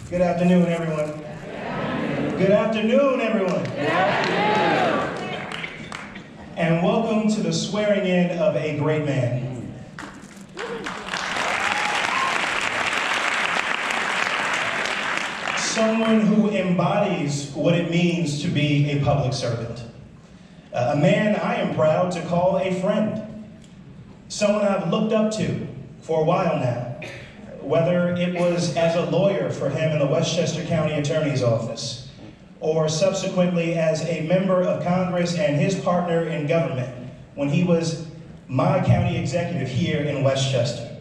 Good afternoon, everyone. Good afternoon, everyone. Good afternoon. And welcome to the swearing in of a great man. Someone who embodies what it means to be a public servant. A man I am proud to call a friend. Someone I've looked up to for a while now. Whether it was as a lawyer for him in the Westchester County Attorney's Office, or subsequently as a member of Congress and his partner in government when he was my county executive here in Westchester.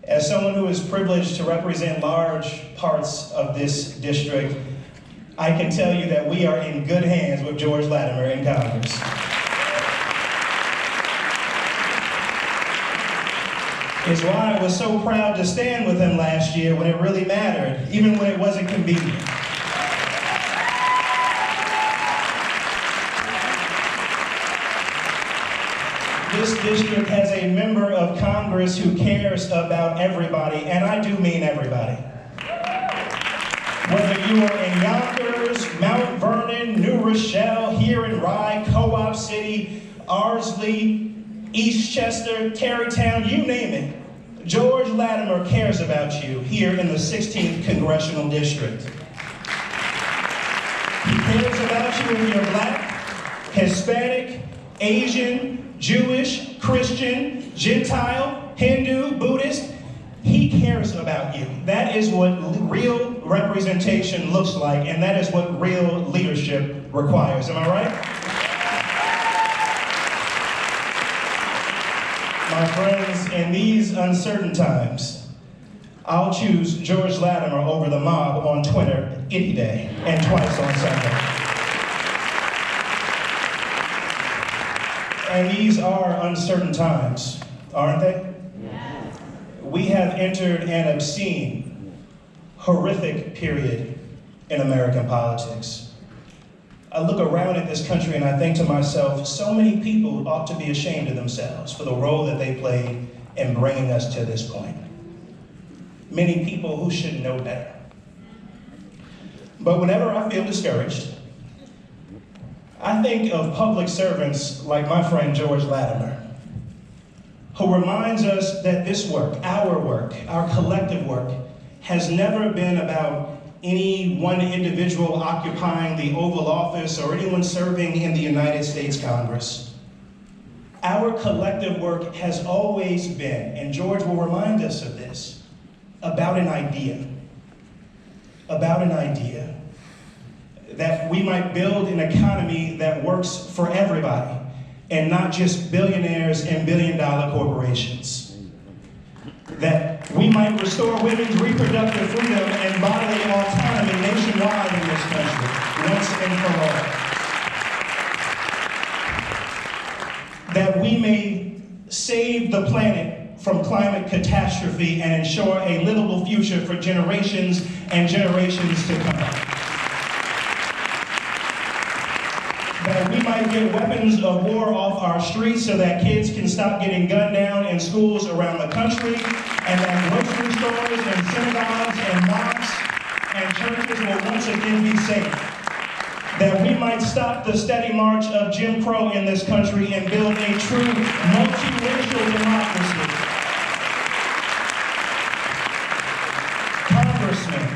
As someone who is privileged to represent large parts of this district, I can tell you that we are in good hands with George Latimer in Congress. It's why I was so proud to stand with him last year when it really mattered, even when it wasn't convenient. This district has a member of Congress who cares about everybody, and I do mean everybody. Whether you are in Yonkers, Mount Vernon, New Rochelle, here in Rye, Co-op City, Ardsley, Eastchester, Tarrytown, you name it, George Latimer cares about you here in the 16th Congressional District. He cares about you if you're Black, Hispanic, Asian, Jewish, Christian, Gentile, Hindu, Buddhist. He cares about you. That is what real representation looks like, and that is what real leadership requires. Am I right? My friends, in these uncertain times, I'll choose George Latimer over the mob on Twitter any day and twice on Sunday. And these are uncertain times, aren't they? Yes. We have entered an obscene, horrific period in American politics. I look around at this country and I think to myself, so many people ought to be ashamed of themselves for the role that they played in bringing us to this point. Many people who should know better. But whenever I feel discouraged, I think of public servants like my friend George Latimer, who reminds us that this work, our collective work, has never been about any one individual occupying the Oval Office or anyone serving in the United States Congress. Our collective work has always been, and George will remind us of this, about an idea. About an idea. That we might build an economy that works for everybody, and not just billionaires and billion-dollar corporations. That we might restore women's reproductive freedom and bodily autonomy nationwide in this country, once and for all. That we may save the planet from climate catastrophe and ensure a livable future for generations and generations to come. That we might get weapons of war off our streets so that kids can stop getting gunned down in schools around the country, and that grocery stores and synagogues and mosques and churches will once again be safe. That we might stop the steady march of Jim Crow in this country and build a true multiracial democracy. Congressman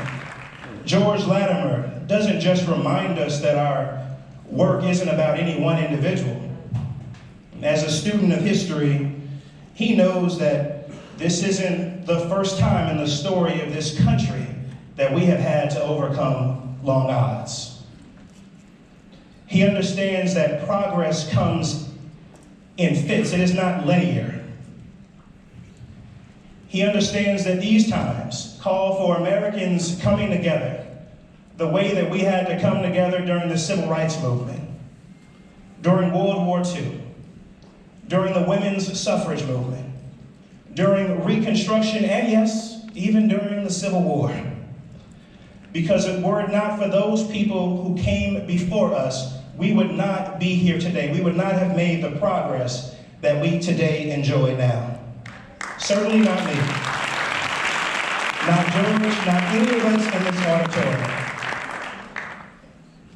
George Latimer doesn't just remind us that our work isn't about any one individual. As a student of history, he knows that this isn't the first time in the story of this country that we have had to overcome long odds. He understands that progress comes in fits. It is not linear. He understands that these times call for Americans coming together the way that we had to come together during the Civil Rights Movement, during World War II, during the women's suffrage movement, during Reconstruction, and yes, even during the Civil War. Because if it were not for those people who came before us, we would not be here today. We would not have made the progress that we today enjoy now. Certainly not me. Not George, not any of us in this auditorium.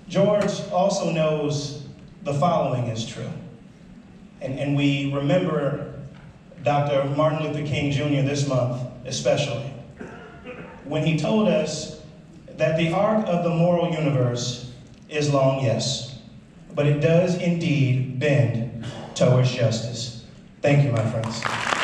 George also knows the following is true. And we remember Dr. Martin Luther King Jr. this month, especially, when he told us that the arc of the moral universe is long, yes, but it does indeed bend towards justice. Thank you, my friends.